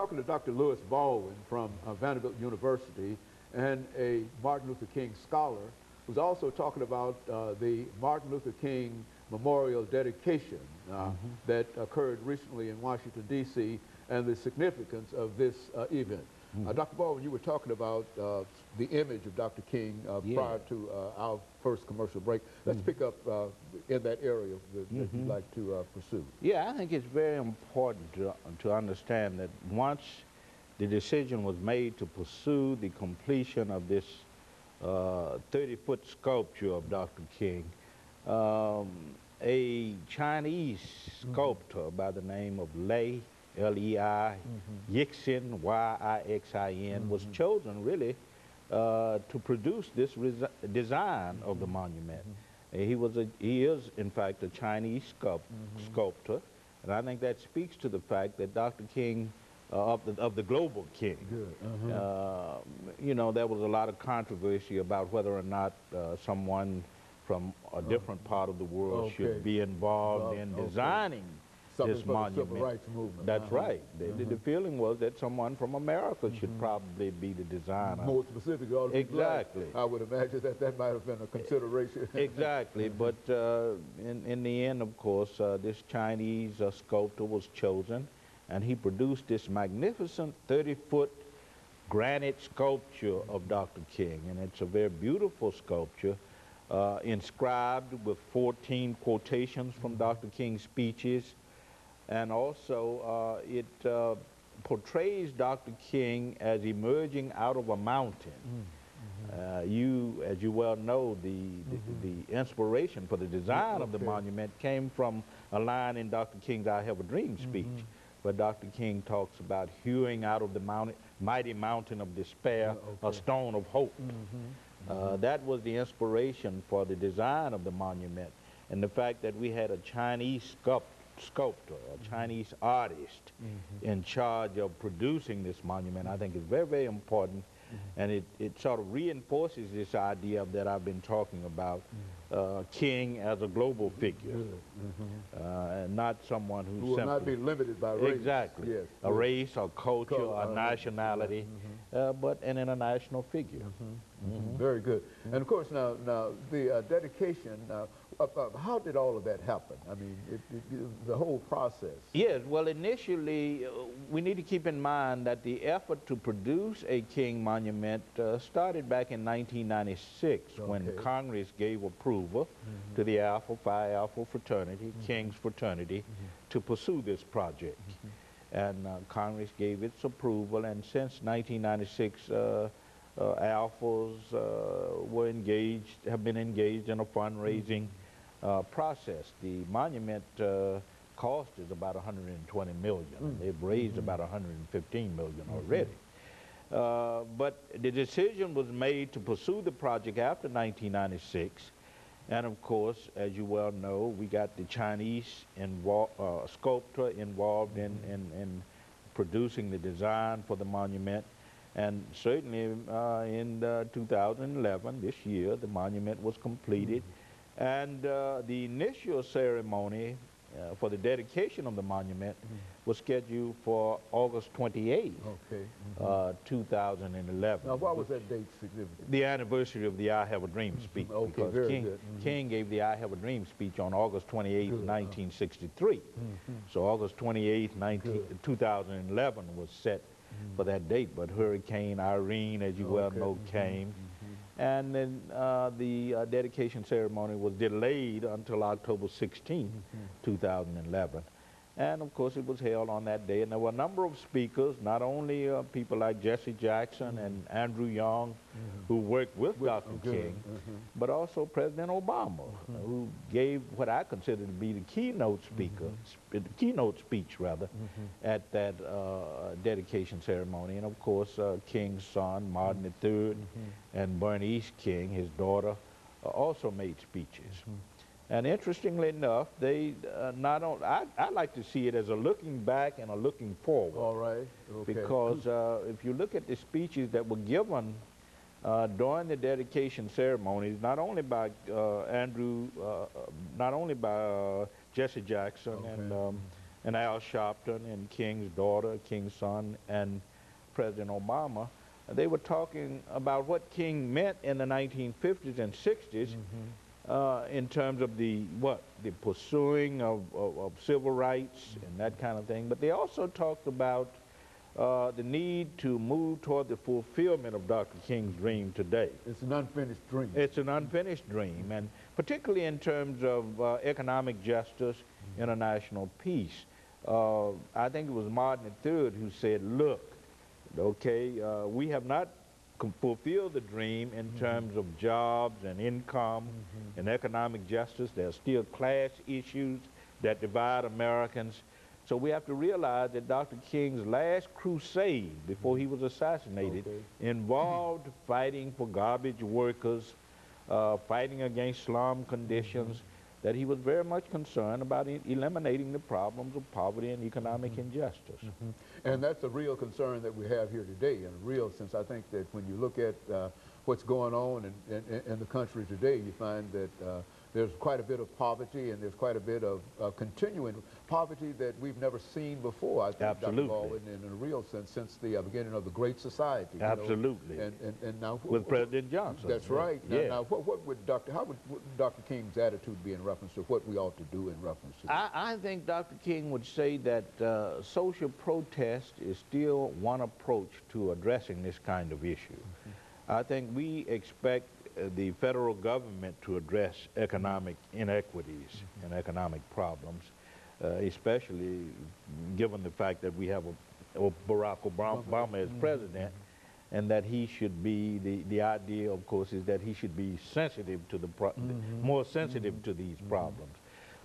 talking to Dr. Lewis Baldwin from Vanderbilt University and a Martin Luther King scholar who's also talking about the Martin Luther King Memorial dedication that occurred recently in Washington, D.C., and the significance of this event. Dr. Baldwin, you were talking about the image of Dr. King prior to our first commercial break. Let's pick up in that area that you'd like to pursue. Yeah, I think it's very important to understand that once the decision was made to pursue the completion of this 30-foot sculpture of Dr. King, a Chinese sculptor by the name of Lei, L-E-I, Yixin, Y-I-X-I-N, was chosen really to produce this design of the monument. He is, in fact, a Chinese sculptor, and I think that speaks to the fact that Dr. King, of the global king, you know, there was a lot of controversy about whether or not someone from a different part of the world should be involved in designing this monument. The civil rights movement. That's right. The feeling was that someone from America should probably be the designer. More specifically, all exactly. I would imagine that that might have been a consideration. Exactly, but in the end, of course, this Chinese sculptor was chosen, and he produced this magnificent 30-foot granite sculpture of Dr. King, and it's a very beautiful sculpture, inscribed with 14 quotations from Dr. King's speeches. And also, it portrays Dr. King as emerging out of a mountain. As you well know, the inspiration for the design of the monument came from a line in Dr. King's I Have a Dream speech, where Dr. King talks about hewing out of the mighty mountain of despair a stone of hope. That was the inspiration for the design of the monument. And the fact that we had a Chinese sculptor, a Chinese artist in charge of producing this monument, I think is very, very important. And it sort of reinforces this idea that I've been talking about, King as a global figure, and not someone who will not be limited by race. Exactly. Yes. A race, a culture, a nationality, but an international figure. Very good. And of course, now the dedication, how did all of that happen? I mean, the whole process. Yes, well, initially, we need to keep in mind that the effort to produce a King monument started back in 1996 when Congress gave approval to the Alpha Phi Alpha fraternity, King's fraternity, to pursue this project. And Congress gave its approval, and since 1996, Alphas have been engaged in a fundraising process. The monument cost is about $120 million. They've raised about $115 million already. But the decision was made to pursue the project after 1996. And of course, as you well know, we got the Chinese sculptor involved in producing the design for the monument. And certainly in 2011, this year, the monument was completed. And the initial ceremony for the dedication of the monument was scheduled for August 28th, 2011. Now, why was that date significant? The anniversary of the I Have a Dream speech. Because King gave the I Have a Dream speech on August 28th, 1963. So August 28th, 2011 was set for that date, but Hurricane Irene, as you well know, came. And then the dedication ceremony was delayed until October 16, 2011. And of course, it was held on that day. And there were a number of speakers, not only people like Jesse Jackson and Andrew Young, who worked with Dr. King, but also President Obama, who gave what I consider to be the keynote speaker, the keynote speech rather, at that dedication ceremony. And of course, King's son, Martin III, and Bernice King, his daughter, also made speeches. And interestingly enough, they not only, I like to see it as a looking back and a looking forward. All right. Because if you look at the speeches that were given during the dedication ceremonies, not only by Jesse Jackson and Al Sharpton and King's daughter, King's son, and President Obama, they were talking about what King meant in the 1950s and 60s in terms of the pursuing of civil rights and that kind of thing. But they also talked about the need to move toward the fulfillment of Dr. King's dream today. It's an unfinished dream. It's an unfinished dream, and particularly in terms of economic justice, international peace. I think it was Martin III who said, look, okay, we have not fulfilled the dream in terms of jobs and income and economic justice. There are still class issues that divide Americans. So we have to realize that Dr. King's last crusade before he was assassinated involved fighting for garbage workers, fighting against slum conditions, that he was very much concerned about eliminating the problems of poverty and economic injustice. And that's a real concern that we have here today, in a real sense. I think that when you look at what's going on in the country today, you find that there's quite a bit of poverty, and there's quite a bit of continuing poverty that we've never seen before, I think, Absolutely. Dr. Baldwin, in a real sense, since the beginning of the Great Society. Absolutely. And now, with President Johnson. That's right. Yeah. Now, what would how would Dr. King's attitude be in reference to what we ought to do in reference to that? I think Dr. King would say that social protest is still one approach to addressing this kind of issue. I think we expect the federal government to address economic inequities and economic problems, especially given the fact that we have Barack Obama as president, and that he should be, the idea, of course, is that he should be sensitive to the, more sensitive to these problems.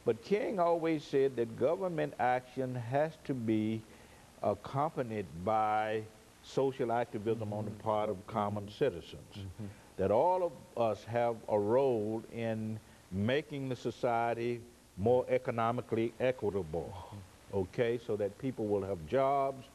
But King always said that government action has to be accompanied by social activism on the part of common citizens. That all of us have a role in making the society more economically equitable, okay, so that people will have jobs,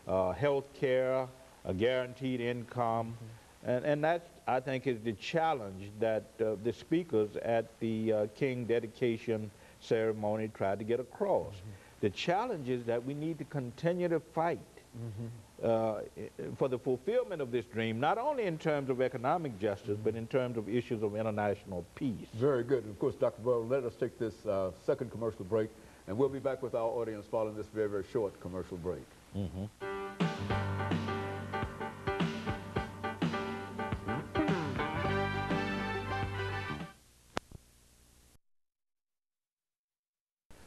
health care, a guaranteed income, and that, I think, is the challenge that the speakers at the King dedication ceremony tried to get across. The challenge is that we need to continue to fight for the fulfillment of this dream, not only in terms of economic justice, but in terms of issues of international peace. Very good. And of course, Dr. Baldwin, let us take this second commercial break, and we'll be back with our audience following this very, very short commercial break.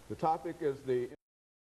The topic is the